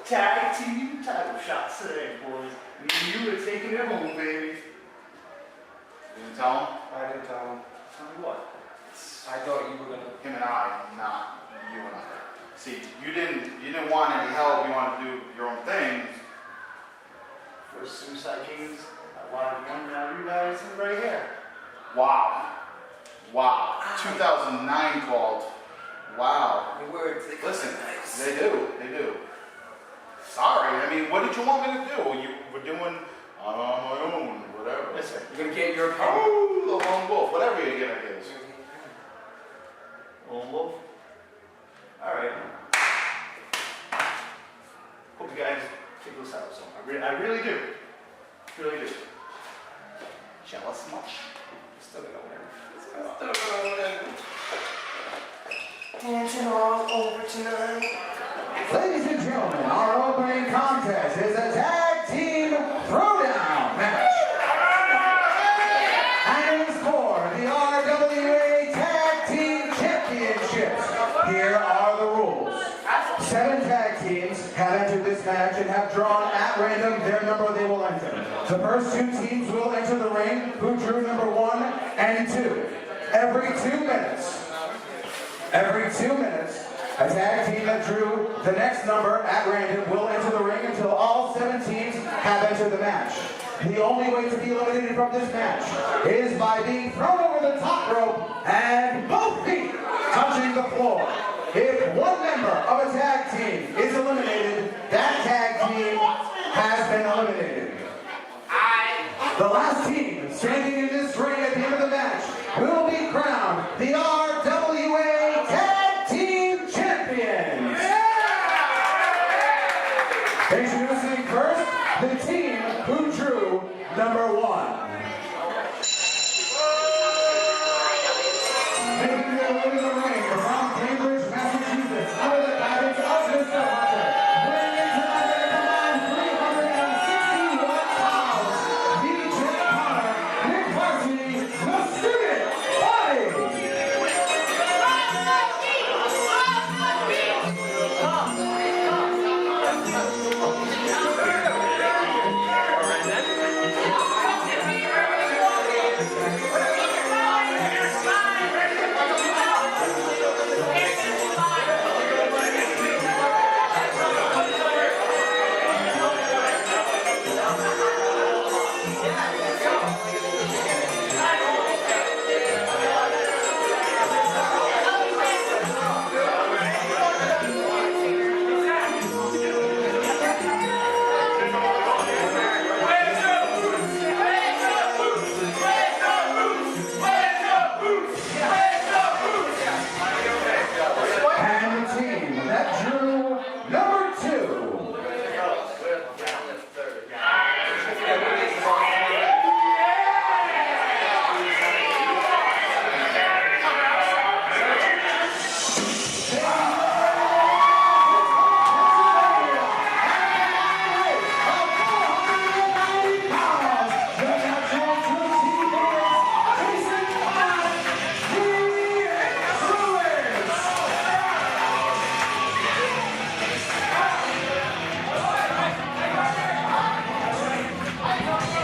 tag team title shots today, boys. Me and you are taking it home, baby. You didn't tell him? I didn't tell him. Tell me what? I thought you were gonna. Him and I, not you and I. See, you didn't want any help. You wanted to do your own thing. First Suicide Kings, I wanted one, now you guys are right here. Wow. 2009 called. Wow. The words, they Listen, nice. they do. Sorry, I mean, what did you want me to do? You were doing on my own, whatever. Listen, You're gonna get your opinion. Oh, the lone wolf, whatever your gimmick is. Lone Wolf. Alright. Hope you guys take this out some. I really do. Really do. Jealous much? Still gonna win. Dancing all over tonight. Ladies and gentlemen, our opening contest is a tag team throwdown match. And it is for the RWA Tag Team Championships. Here are the rules. 7 tag teams have entered this match and have drawn at random their number they will enter. The first 2 teams will enter the ring who drew number 1 and 2. Every 2 minutes, a tag team that drew the next number at random will enter the ring until all 7 teams have entered the match. The only way to be eliminated from this match is by being thrown over the top rope and both feet touching the floor. If one member of a tag team is eliminated, that tag team has been eliminated. The last team standing in this ring at the end of the match will be crowned the RWA Tag Team Champions. Introducing first, the team who drew number 1. Making their way to the ring from Cambridge, Massachusetts, under the guidance of Mr. Hunter, weighing in tonight at a combined 361 pounds, DJ Connor, Nick Varsity, the Student Body.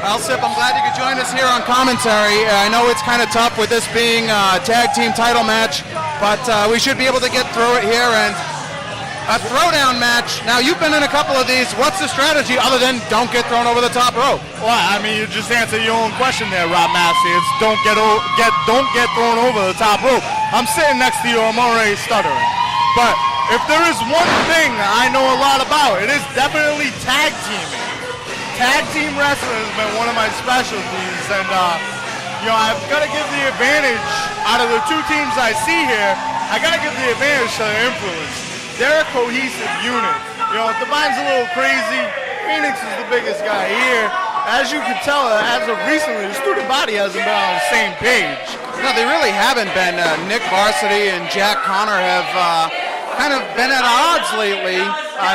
Elsip, I'm glad you could join us here on commentary. I know it's kind of tough with this being a tag team title match, but we should be able to get through it here. And a throwdown match. Now, you've been in a couple of these. What's the strategy other than don't get thrown over the top rope? Well, I mean, you just answered your own question there, Rob Massey. It's don't get thrown over the top rope. I'm sitting next to you. I'm already stuttering. But if there is one thing I know a lot about, it is definitely tag teaming. Tag team wrestling has been one of my specialties, and I've got to give the advantage out of the 2 teams I see here. I got to give the advantage to their influence. They're a cohesive unit. Divine's a little crazy. Phoenix is the biggest guy here. As you can tell, as of recently, the student body hasn't been on the same page. No, they really haven't been. Nick Varsity and Jack Connor have kind of been at odds lately.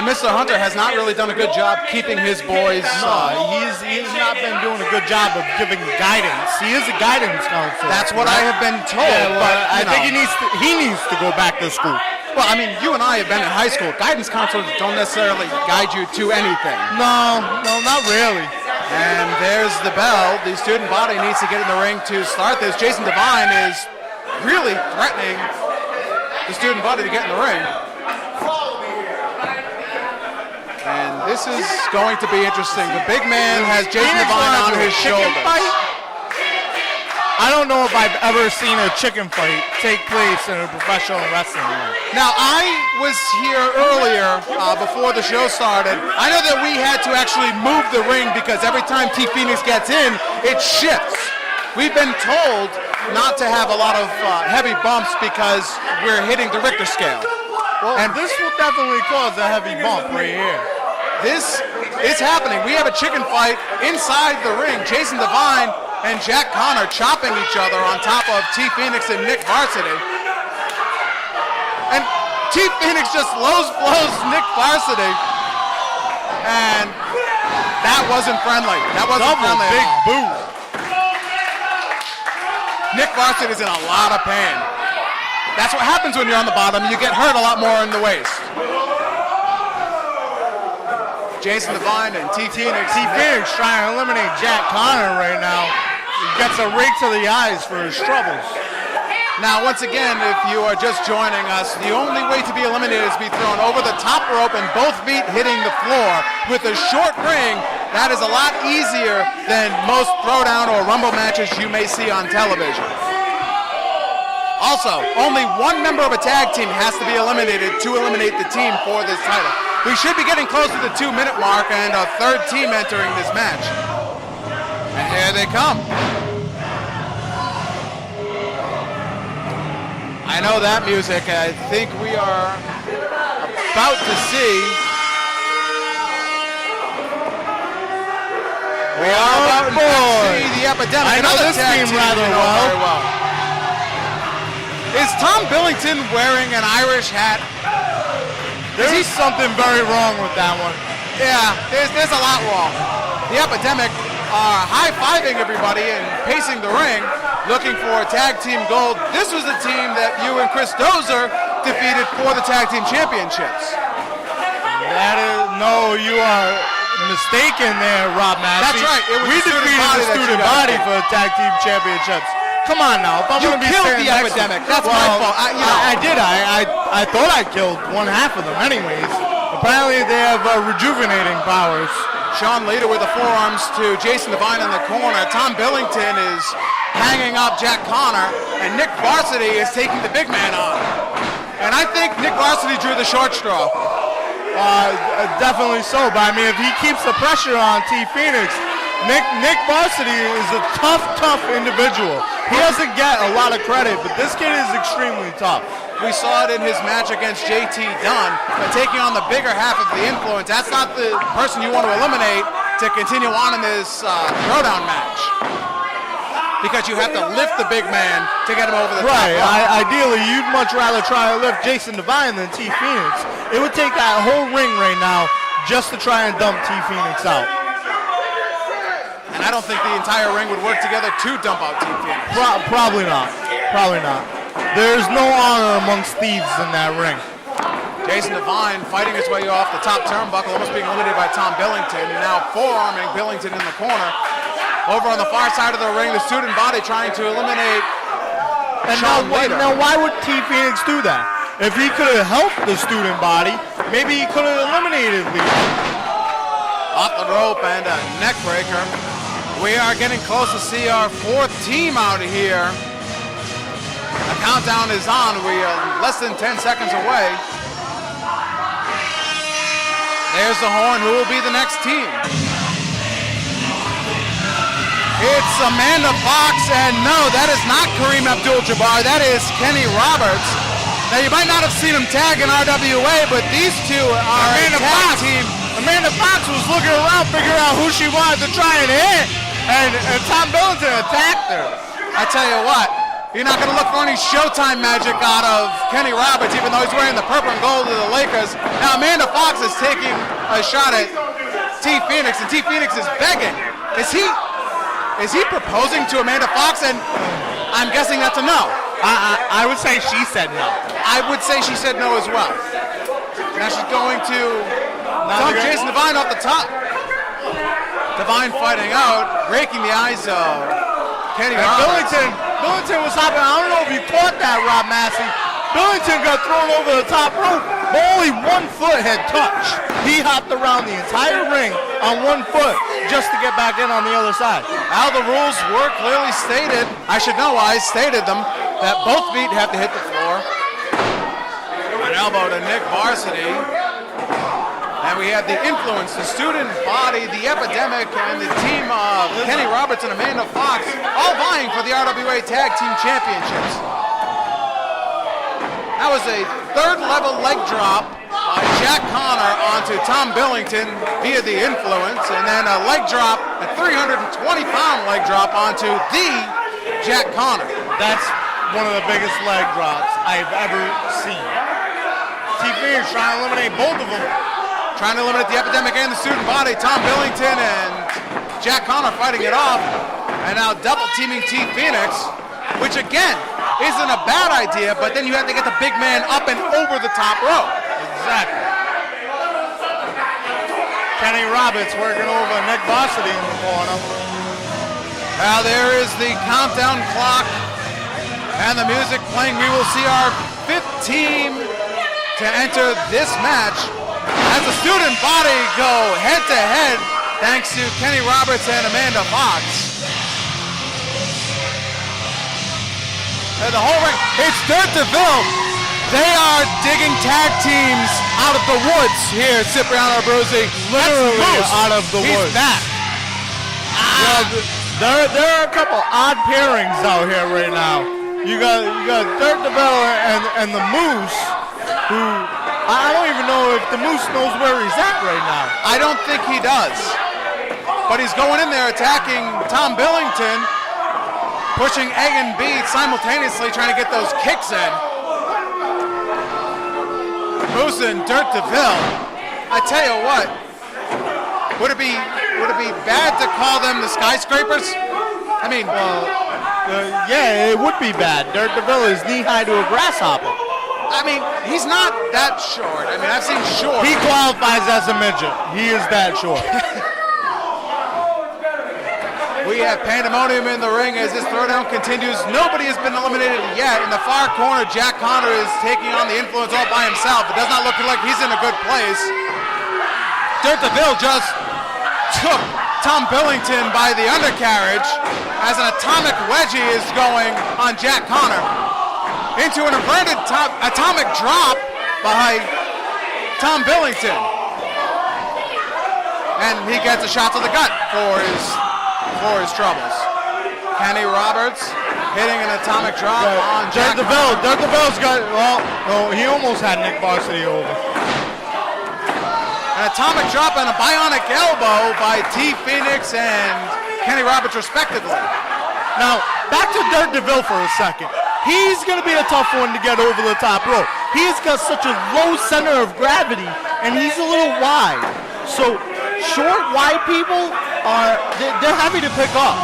Mr. Hunter has not really done a good job keeping his boys. He's not been doing a good job of giving guidance. He is a guidance counselor. That's what I have been told. Yeah, well, I think he needs to go back to school. Well, I mean, you and I have been in high school. Guidance counselors don't necessarily guide you to anything. No, not really. And there's the bell. The student body needs to get in the ring to start this. Jason Devine is really threatening the student body to get in the ring. And this is going to be interesting. The big man has Jason Devine on his shoulders. I don't know if I've ever seen a chicken fight take place in a professional wrestling ring. Now, I was here earlier before the show started. I know that we had to actually move the ring because every time T Phoenix gets in, it shifts. We've been told not to have a lot of heavy bumps because we're hitting the Richter scale. Well, and this will definitely cause a heavy bump right here. This is happening. We have a chicken fight inside the ring. Jason Devine and Jack Connor chopping each other on top of T Phoenix and Nick Varsity. And T Phoenix just blows Nick Varsity. And that wasn't friendly. That wasn't friendly. Big boot. Nick Varsity's in a lot of pain. That's what happens when you're on the bottom. You get hurt a lot more in the waist. Jason Devine and T Phoenix. T Phoenix trying to eliminate Jack Connor right now. He gets a rake to the eyes for his troubles. Now, once again, if you are just joining us, the only way to be eliminated is to be thrown over the top rope and both feet hitting the floor. With a short ring, that is a lot easier than most throwdown or rumble matches you may see on television. Also, only one member of a tag team has to be eliminated to eliminate the team for this title. We should be getting close to the 2-minute mark and a third team entering this match. And here they come. I know that music. I think we are about to see. We are about to see the Epidemic. I know Another this tag team team rather we know well. very well. Is Tom Billington wearing an Irish hat? There's something very wrong with that one. Yeah, there's a lot wrong. The Epidemic are high-fiving everybody and pacing the ring, looking for tag team gold. This was the team that you and Chris Dozer defeated for the tag team championships. You are mistaken there, Rob Massey. That's right. It was we the student defeated body the that you student guys body did. for the tag team championships. Come on now. If I'm You gonna be killed standing the next to- Epidemic. That's my fault. I did. I thought I killed one half of them anyways. Apparently they have rejuvenating powers. Sean Leader with the forearms to Jason Devine in the corner. Tom Billington is hanging up Jack Connor, and Nick Varsity is taking the big man on. And I think Nick Varsity drew the short straw. Definitely so, but I mean, if he keeps the pressure on T Phoenix, Nick Varsity is a tough individual. He doesn't get a lot of credit, but this kid is extremely tough. We saw it in his match against JT Dunn, but taking on the bigger half of the influence. That's not the person you want to eliminate to continue on in this throwdown match. Because you have to lift the big man to get him over the top. Right, ideally, you'd much rather try to lift Jason Devine than T Phoenix. It would take that whole ring right now just to try and dump T Phoenix out. And I don't think the entire ring would work together to dump out T Phoenix. Probably not. Probably not. There's no honor amongst thieves in that ring. Jason Devine fighting his way off the top turnbuckle, almost being eliminated by Tom Billington, and now forearming Billington in the corner. Over on the far side of the ring, the student body trying to eliminate Sean Leader. Now, why would T Phoenix do that? If he could have helped the student body, maybe he could have eliminated Leader. Off the rope and a neck breaker. We are getting close to see our fourth team out here. The countdown is on. We are less than 10 seconds away. There's the horn. Who will be the next team? It's Amanda Fox, and no, that is not Kareem Abdul-Jabbar. That is Kenny Roberts. Now, you might not have seen him tag in RWA, but these two are a tag team. Amanda Fox was looking around, figuring out who she wanted to try and hit, and Tom Billington attacked her. I tell you what, you're not going to look for any Showtime magic out of Kenny Roberts, even though he's wearing the purple and gold of the Lakers. Now, Amanda Fox is taking a shot at T Phoenix, and T Phoenix is begging. Is he proposing to Amanda Fox? And I'm guessing that's a no. I would say she said no. I would say she said no as well. Now she's going to dump Jason Devine off the top. Devine fighting out, breaking the eyes of Kenny Roberts. Billington was hopping. I don't know if you caught that, Rob Massey. Billington got thrown over the top rope, but only 1 foot had touched. He hopped around the entire ring on 1 foot just to get back in on the other side. Now the rules were clearly stated. I should know, I stated them, that both feet have to hit the floor. An elbow to Nick Varsity. And we have the Influence, the Student Body, the Epidemic, and the team of Kenny Roberts and Amanda Fox, all vying for the RWA Tag Team Championships. That was a third-level leg drop by Jack Connor onto Tom Billington via the Influence, and then a leg drop, a 320-pound leg drop onto the Jack Connor. That's one of the biggest leg drops I've ever seen. TV is trying to eliminate both of them. Trying to eliminate the Epidemic and the Student Body. Tom Billington and Jack Connor fighting it off. And now double teaming T Phoenix, which again isn't a bad idea, but then you have to get the big man up and over the top rope. Exactly. Kenny Roberts working over Nick Varsity in the corner. Now there is the countdown clock and the music playing. We will see our 5th team to enter this match as the Student Body go head to head thanks to Kenny Roberts and Amanda Fox. And the whole ring, it's Dirt Deville. They are digging tag teams out of the woods here at Cipriano Abruzzi. Literally out of the He's woods. back. There are a couple odd pairings out here right now. You got Dirt Deville and the Moose, who I don't even know if the Moose knows where he's at right now. I don't think he does. But he's going in there attacking Tom Billington, pushing A and B simultaneously, trying to get those kicks in. Moose and Dirt Deville. I tell you what, would it be bad to call them the skyscrapers? I mean, Yeah, it would be bad. Dirt Deville is knee-high to a grasshopper. I mean, he's not that short. I mean, I've seen short. He qualifies as a midget. He is that short. We have pandemonium in the ring as this throwdown continues. Nobody has been eliminated yet. In the far corner, Jack Connor is taking on the Influence all by himself. It does not look like he's in a good place. Dirt Deville just took Tom Billington by the undercarriage as an atomic wedgie is going on Jack Connor into an inverted atomic drop by Tom Billington. And he gets a shot to the gut for his troubles. Kenny Roberts hitting an atomic drop on Jack Deville. Dirt Deville's got, he almost had Nick Varsity over. An atomic drop and a bionic elbow by T Phoenix and Kenny Roberts respectively. Now, back to Dirt Deville for a second. He's going to be a tough one to get over the top rope. He's got such a low center of gravity, and he's a little wide. So, short, wide people, they're happy to pick up.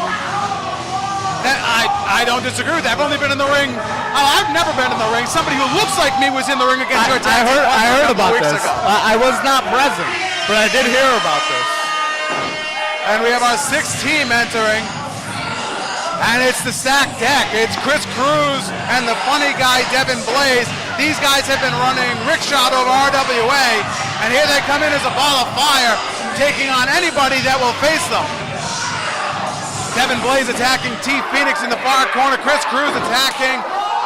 I don't disagree with that. I've only been in the ring. I've never been in the ring. Somebody who looks like me was in the ring against your tag team I heard about weeks this. ago. I was not present, but I did hear about this. And we have our 6th team entering. And it's the stacked deck. It's Chris Cruz and the funny guy, Devin Blaze. These guys have been running rickshot over RWA. And here they come in as a ball of fire, taking on anybody that will face them. Devin Blaze attacking T Phoenix in the far corner. Chris Cruz attacking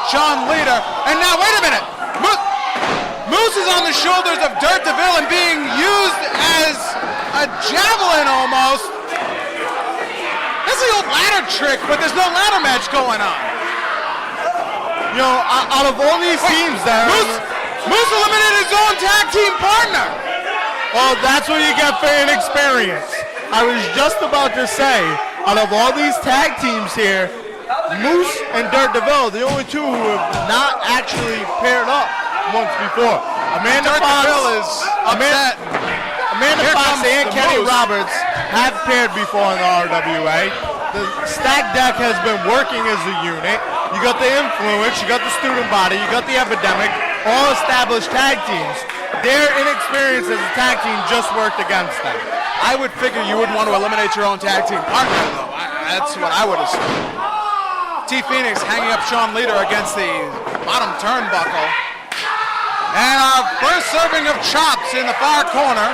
Sean Leader. And now, wait a minute. Moose is on the shoulders of Dirt Deville and being used as a javelin almost. That's the old ladder trick, but there's no ladder match going on. You know, out of all these teams there, Moose eliminated his own tag team partner. Well, that's what you get for inexperience. I was just about to say, out of all these tag teams here, Moose and Dirt Deville, the only two who have not actually paired up once before. Amanda Fox is upset. Amanda Fox and Kenny Roberts have paired before in the RWA. The stack deck has been working as a unit. you got the Influence, you got the Student Body, you got the Epidemic, all established tag teams. Their inexperience as a tag team just worked against them. I would figure you wouldn't want to eliminate your own tag team partner, though. That's what I would assume. T Phoenix hanging up Sean Leader against the bottom turnbuckle. And our first serving of chops in the far corner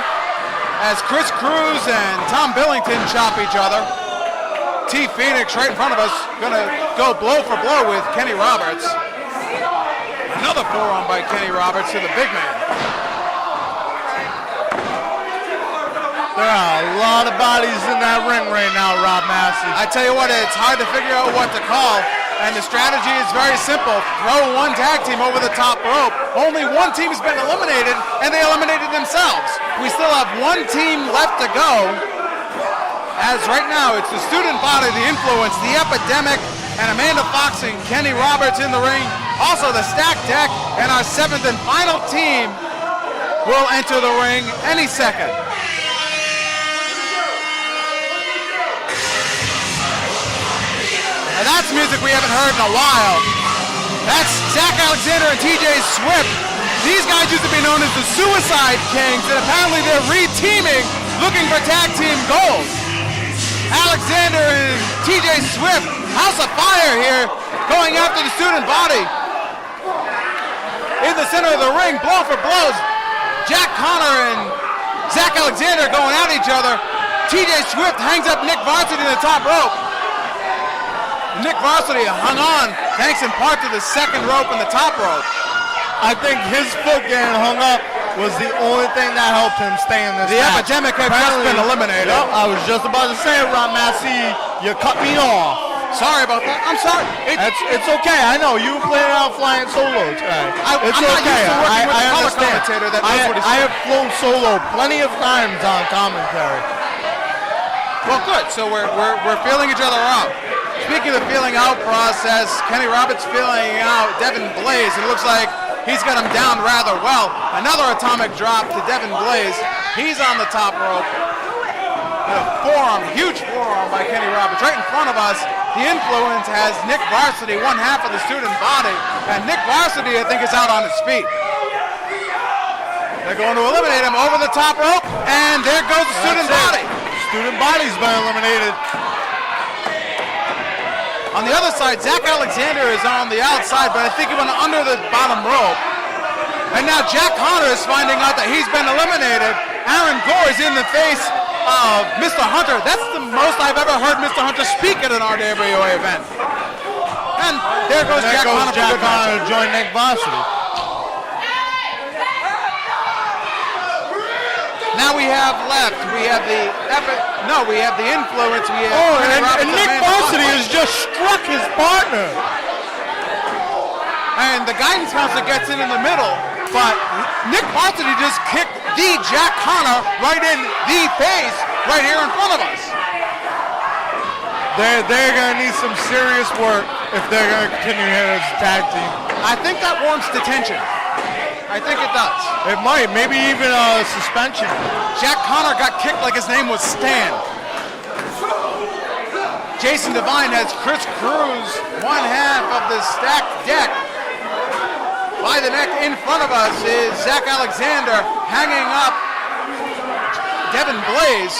as Chris Cruz and Tom Billington chop each other. T Phoenix right in front of us, gonna go blow for blow with Kenny Roberts. Another forearm by Kenny Roberts to the big man. There are a lot of bodies in that ring right now, Rob Massey. I tell you what, it's hard to figure out what to call, and the strategy is very simple. Throw one tag team over the top rope. Only one team has been eliminated, and they eliminated themselves. We still have one team left to go. As right now, it's the Student Body, the Influence, the Epidemic, and Amanda Fox and Kenny Roberts in the ring. Also the Stacked Deck, and our seventh and final team will enter the ring any second. And that's music we haven't heard in a while. That's Zach Alexander and TJ Swift. These guys used to be known as the Suicide Kings, and apparently they're re-teaming, looking for tag team gold. Alexander and TJ Swift, House of Fire here, going after the Student Body. In the center of the ring, blow for blows. Jack Connor and Zach Alexander going at each other. TJ Swift hangs up Nick Varsity in the top rope. Nick Varsity hung on, thanks in part to the second rope and the top rope. I think his foot getting hung up was the only thing that helped him stay in this The match. Epidemic had just been eliminated. Yep, I was just about to say, Rob Massey, you cut me off. Sorry about that. I'm sorry. It's okay. I know you were planning on flying solo today. It's I'm not okay. used to working with a color understand. commentator that knows what he's I have flown solo plenty of times on commentary. Well, good. So we're feeling each other out. Speaking of the feeling out process, Kenny Roberts feeling out Devin Blaze. It looks like he's got him down rather well. Another atomic drop to Devin Blaze. He's on the top rope. And a forearm, huge forearm by Kenny Roberts. Right in front of us, the Influence has Nick Varsity, one half of the Student Body. And Nick Varsity, I think, is out on his feet. They're going to eliminate him over the top rope. And there goes the Student Body. Student Body's been eliminated. On the other side, Zach Alexander is on the outside, but I think he went under the bottom rope. And now Jack Connor is finding out that he's been eliminated. Aaron Gore is in the face of Mr. Hunter. That's the most I've ever heard Mr. Hunter speak at an RWA event. And there goes Jack Connor to join Nick Varsity. Now we have left. We have the we have the Influence. We have and Nick Varsity has just struck his partner. And the guidance counselor gets in the middle, but Nick Varsity just kicked the Jack Connor right in the face, right here in front of us. They're gonna need some serious work if they're gonna continue here as a tag team. I think that warrants detention. I think it does. It might, maybe even a suspension. Jack Connor got kicked like his name was Stan. Jason Devine has Chris Cruz, one half of the Stacked Deck. By the neck in front of us is Zach Alexander hanging up Devin Blaze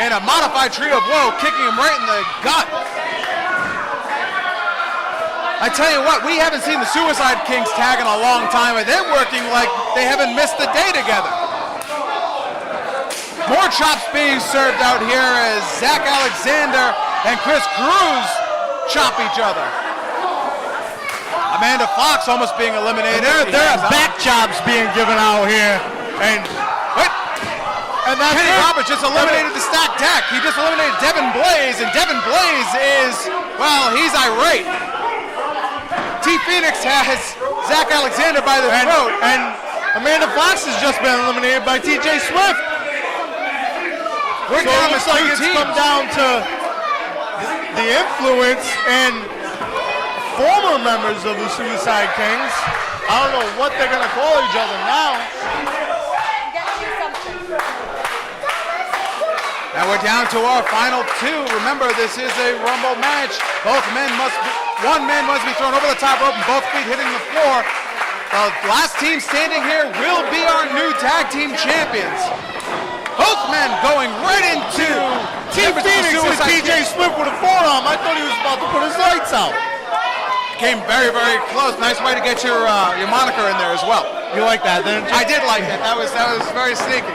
in a modified trio of woe, kicking him right in the gut. I tell you what, we haven't seen the Suicide Kings tag in a long time, and they're working like they haven't missed a day together. More chops being served out here as Zach Alexander and Chris Cruz chop each other. Amanda Fox almost being eliminated. There are back chops being given out here, and that's Kenny Roberts just eliminated the Stacked Deck. He just eliminated Devin Blaze, and Devin Blaze is, well, he's irate. T Phoenix has Zach Alexander by the throat. And Amanda Fox has just been eliminated by TJ Swift. We're So down it to looks like two it's teams. come down to the Influence and former members of the Suicide Kings. I don't know what they're going to call each other now. And we're down to our final two. Remember, this is a Rumble match. One man must be thrown over the top rope and both feet hitting the floor. The last team standing here will be our new tag team champions. Both men going right into Team Phoenix with TJ Swift with a forearm. I thought he was about to put his lights out. Came very, very close. Nice way to get your moniker in there as well. You like that, didn't you? I did like that. That was very sneaky.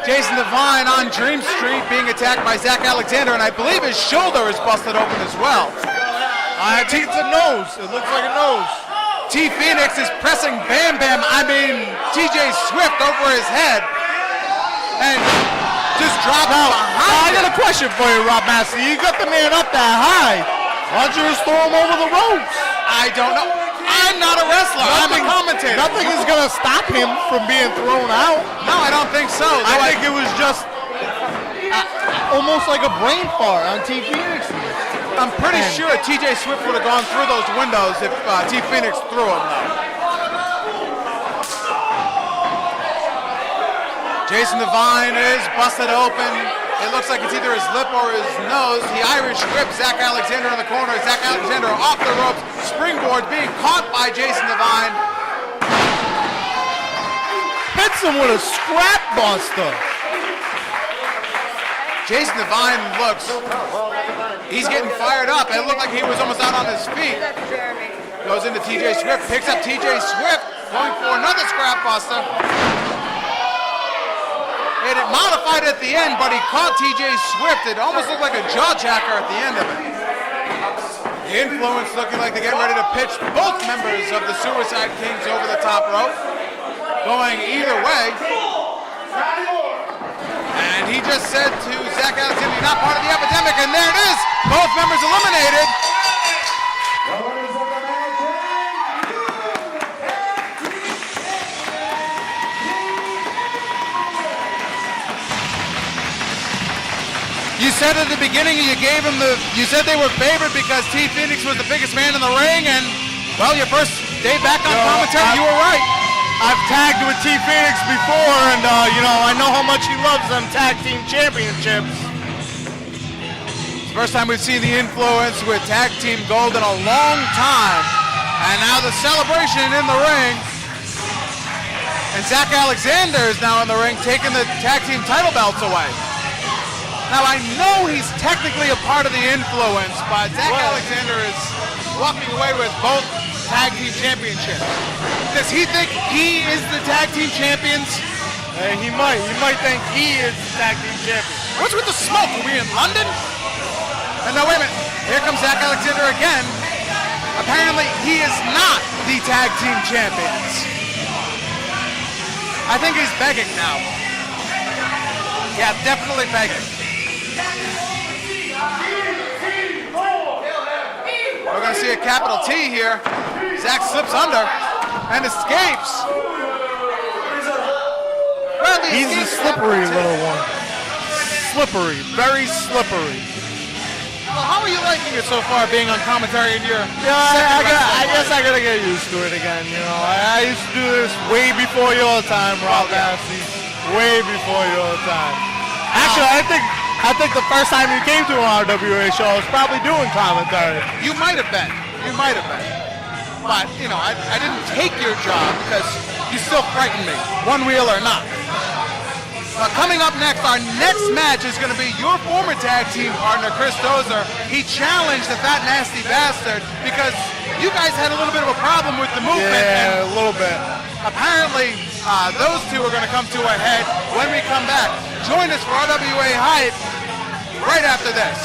Jason Devine on Dream Street being attacked by Zach Alexander, and I believe his shoulder is busted open as well. I think it's a nose. It looks like a nose. T Phoenix is pressing TJ Swift over his head, and just dropped Now, I behind got a question for you, Rob Massey. You got the man up that high. Why don't you just throw him over the ropes? I don't know. I'm not a wrestler. I'm a commentator. Nothing is going to stop him from being thrown out. No, I don't think so. I think it was just almost like a brain fart on T Phoenix. I'm pretty sure TJ Swift would have gone through those windows if T Phoenix threw him, though. Jason Devine is busted open. It looks like it's either his lip or his nose. He Irish whips Zach Alexander in the corner. Zach Alexander off the ropes. Springboard being caught by Jason Devine. Hits him with a scrap buster. Jason Devine looks, he's getting fired up. It looked like he was almost out on his feet. Goes into TJ Swift, picks up TJ Swift, going for another scrap buster. It modified at the end, but he caught TJ Swift. It almost looked like a jaw jacker at the end of it. The Influence looking like they're getting ready to pitch both members of the Suicide Kings over the top rope. Going either way. And he just said to Zach Alexander, you're not part of the Epidemic, and there it is! Both members eliminated. You said at the beginning you said they were favored because T Phoenix was the biggest man in the ring, and well, your first day back on commentary, you were right. I've tagged with T Phoenix before, and I know how much he loves them tag team championships. It's the first time we've seen the Influence with tag team gold in a long time, and now the celebration in the ring. And Zach Alexander is now in the ring, taking the tag team title belts away. Now, I know he's technically a part of the Influence, but Zach Alexander is walking away with both tag team championships. Does he think he is the tag team champions? He might think he is the tag team champion. What's with the smoke? Are we in London? And no, wait a minute. Here comes Zach Alexander again. Apparently, he is not the tag team champions. I think he's begging now. Yeah, definitely begging. We're going to see a capital T here. Zach slips under and escapes. Well, he's a slippery little one. Slippery, very slippery. Well, how are you liking it so far, being on commentary in your I guess I gotta get used to it again. I used to do this way before your time, Rob Massey. Way before your time. Actually, I think the first time you came to an RWA show, I was probably doing commentary. You might have been. But, I didn't take your job because you still frighten me, one wheel or not. Coming up next, our next match is going to be your former tag team partner, Chris Dozer. He challenged the Fat Nasty Bastard because you guys had a little bit of a problem with the movement. Yeah, a little bit. Apparently, those two are going to come to a head when we come back. Join us for RWA Hype right after this.